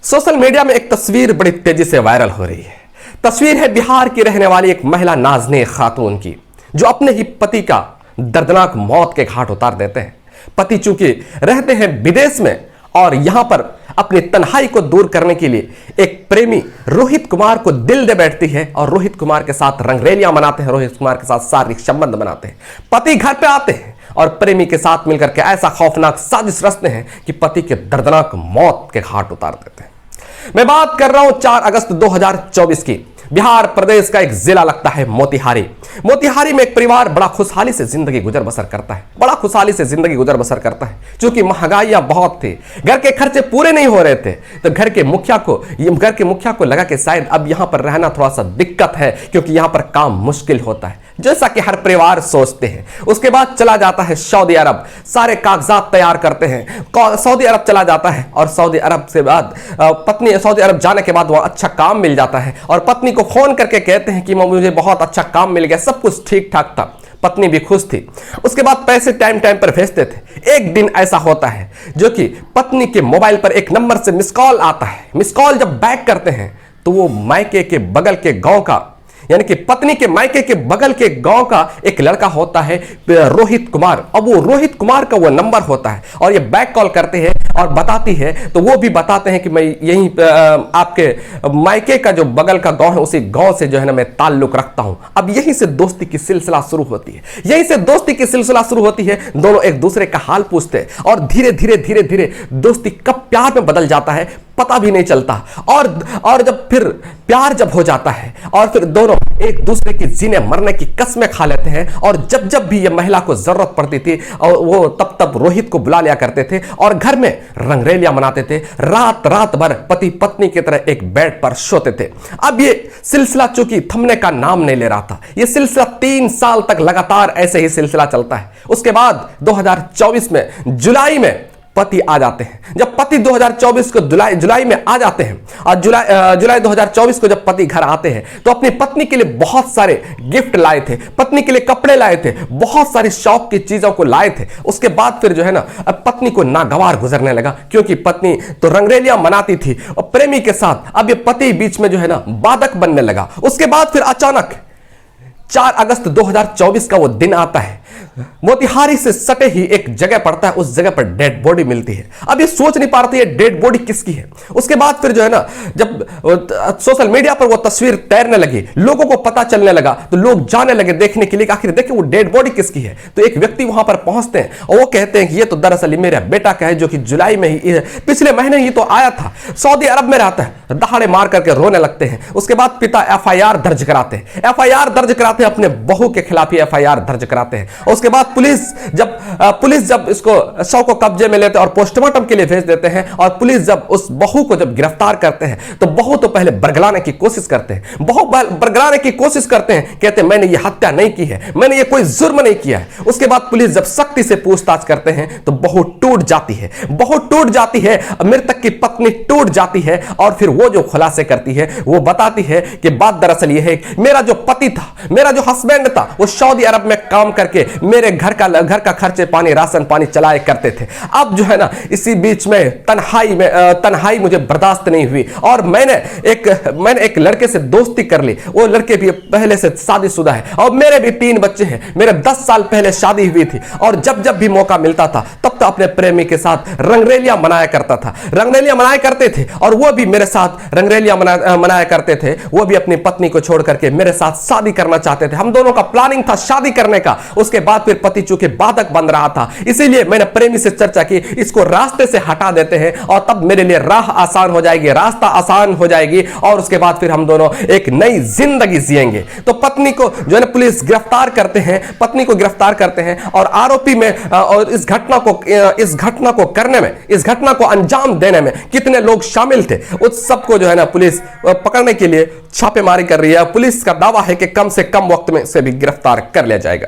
Social media में एक तस्वीर बड़ी तेजी से वायरल हो रही है। तस्वीर है बिहार की रहने वाली एक महिला नाज़नीन खातून की, जो अपने ही पति का दर्दनाक मौत के घाट उतार देते हैं। पति चूंकि रहते हैं विदेश में और यहां पर अपनी तन्हाई को दूर करने के लिए एक प्रेमी रोहित कुमार को दिल दे बैठती है और रोहित कुमार के साथ रंगरेलियां मनाते हैं, रोहित कुमार के साथ शारीरिक संबंध बनाते हैं। पति घर पे आते हैं और प्रेमी के साथ मिलकर के ऐसा खौफनाक साजिश रचते हैं कि पति के दर्दनाक मौत के घाट उतार देते हैं। मैं बात कर रहा हूं 4 अगस्त 2024 की। बिहार प्रदेश का एक जिला लगता है मोतिहारी। मोतिहारी में एक परिवार बड़ा खुशहाली से जिंदगी गुजर बसर करता है, बड़ा खुशहाली से जिंदगी गुजर बसर करता है। क्योंकि महंगाइयां बहुत थी, घर के खर्चे पूरे नहीं हो रहे थे, तो घर के मुखिया को लगा कि शायद अब यहां पर रहना थोड़ा सा दिक्कत है, क्योंकि यहां पर काम मुश्किल होता है, जैसा कि हर परिवार सोचते हैं। उसके बाद चला जाता है सऊदी अरब, सारे कागजात तैयार करते हैं, सऊदी अरब चला जाता है और सऊदी अरब से बाद पत्नी सऊदी अरब जाने के बाद वहां अच्छा काम मिल जाता है और पत्नी को फोन करके कहते हैं कि मुझे बहुत अच्छा काम मिल गया, सब कुछ ठीक ठाक था। पत्नी भी खुश थी। उसके बाद पैसे टाइम टाइम पर भेजते थे। एक दिन ऐसा होता है जो कि पत्नी के मोबाइल पर एक नंबर से मिस कॉल आता है। मिस कॉल जब बैक करते हैं तो वो मायके के बगल के गांव का, यानी कि पत्नी के मायके के बगल के गांव का एक लड़का होता है रोहित कुमार। अब वो रोहित कुमार का वो नंबर होता है और ये बैक कॉल करते हैं और बताती है, तो वो भी बताते हैं कि मैं यहीं आपके मायके का जो बगल का गांव है उसी गांव से जो है ना मैं ताल्लुक रखता हूं। अब यहीं से दोस्ती की सिलसिला शुरू होती है, यहीं से दोस्ती की सिलसिला शुरू होती है। दोनों एक दूसरे का हाल पूछते हैं और धीरे धीरे दोस्ती कब प्यार में बदल जाता है पता भी नहीं चलता। और जब फिर प्यार जब हो जाता है और फिर दोनों एक दूसरे की जीने मरने की कस्में खा लेते हैं। और जब भी ये महिला को जरूरत पड़ती थी और वो तब रोहित को बुला लिया करते थे और घर में रंगरेलियां मनाते थे। रात भर पति पत्नी की तरह एक बेड पर सोते थे। अब ये सिलसिला चूंकि थमने का नाम नहीं ले रहा था, ये सिलसिला 3 साल तक लगातार ऐसे ही सिलसिला चलता है। उसके बाद 2024 में जुलाई में पति आ जाते हैं। जब पति 2024 को जुलाई में आ जाते हैं और जुलाई 2024 को जब पति घर आते हैं तो अपनी पत्नी के लिए बहुत सारे गिफ्ट लाए थे, पत्नी के लिए कपड़े लाए थे, बहुत सारी शौक की चीजों को लाए थे। उसके बाद फिर जो है ना अब पत्नी को नागवार गुजरने लगा, क्योंकि पत्नी तो रंगरेलियां मनाती थी और प्रेमी के साथ। अब ये पति बीच में जो है ना बाधक बनने लगा। उसके बाद फिर अचानक 4 अगस्त 2024 का वो दिन आता है। मोतिहारी से सटे ही एक जगह पड़ता है, उस जगह पर डेड बॉडी मिलती है। अब ये सोच नहीं पाती है डेड बॉडी किसकी है। उसके बाद फिर जो है ना जब सोशल मीडिया पर वो तस्वीर तैरने लगी, लोगों को पता चलने लगा, तो लोग जाने लगे देखने के लिए आखिर देखें वो डेड बॉडी किसकी है। तो एक व्यक्ति वहां पर पहुंचते हैं और वो कहते हैं कि ये तो दरअसल मेरा बेटा का है, जो कि जुलाई में ही पिछले महीने ही तो आया था, सऊदी अरब में रहता है। दहाड़े मार करके रोने लगते हैं। उसके बाद पिता एफआईआर दर्ज कराते हैं, अपने बहू के खिलाफ ही एफआईआर दर्ज कराते हैं। उसके बाद पुलिस जब इसको शव को कब्जे में लेते हैं और पोस्टमार्टम के लिए भेज देते हैं और पुलिस जब उस बहू को जब गिरफ्तार करते हैं तो बहू तो पहले बरगलाने की कोशिश करते हैं, कहते हैं मैंने ये हत्या नहीं की है, मैंने ये कोई जुर्म नहीं किया है। उसके बाद पुलिस जब सख्ती से पूछताछ करते हैं तो बहू टूट जाती है, मृतक की पत्नी टूट जाती है और फिर वो जो खुलासे करती है वो बताती है कि बात दरअसल ये है, मेरा जो पति था, मेरा जो हस्बैंड था, वो सऊदी अरब में काम करके मेरे घर का खर्चे पानी राशन पानी चलाए करते थे। अब जो है ना इसी बीच में तन्हाई मुझे बर्दाश्त नहीं हुई और मैंने एक लड़के से दोस्ती कर ली। वो लड़के भी पहले से शादीशुदा है और मेरे भी 3 बच्चे हैं। मेरे 10 साल पहले शादी हुई थी और जब भी मौका मिलता था तब तो अपने प्रेमी के साथ रंगरेलियां मनाया करते थे और वो भी मेरे साथ रंगरेलियां मनाया करते थे। वो भी अपनी पत्नी को छोड़ करके मेरे साथ शादी करना चाहते थे। हम दोनों का प्लानिंग था शादी करने का। उसके बाद फिर पति चूंकि बाधक बन रहा था, इसीलिए मैंने प्रेमी से चर्चा की, इसको रास्ते से हटा देते हैं और तब मेरे लिए रास्ता आसान हो जाएगी और उसके बाद फिर हम दोनों एक नई जिंदगी जिएंगे। तो पत्नी को जो है ना पुलिस गिरफ्तार करते हैं और आरोपी में और इस घटना को अंजाम देने में कितने लोग शामिल थे उस सबको जो है ना पुलिस पकड़ने के लिए छापेमारी कर रही है। पुलिस का दावा है कि कम से कम वक्त में से भी गिरफ्तार कर लिया जाएगा।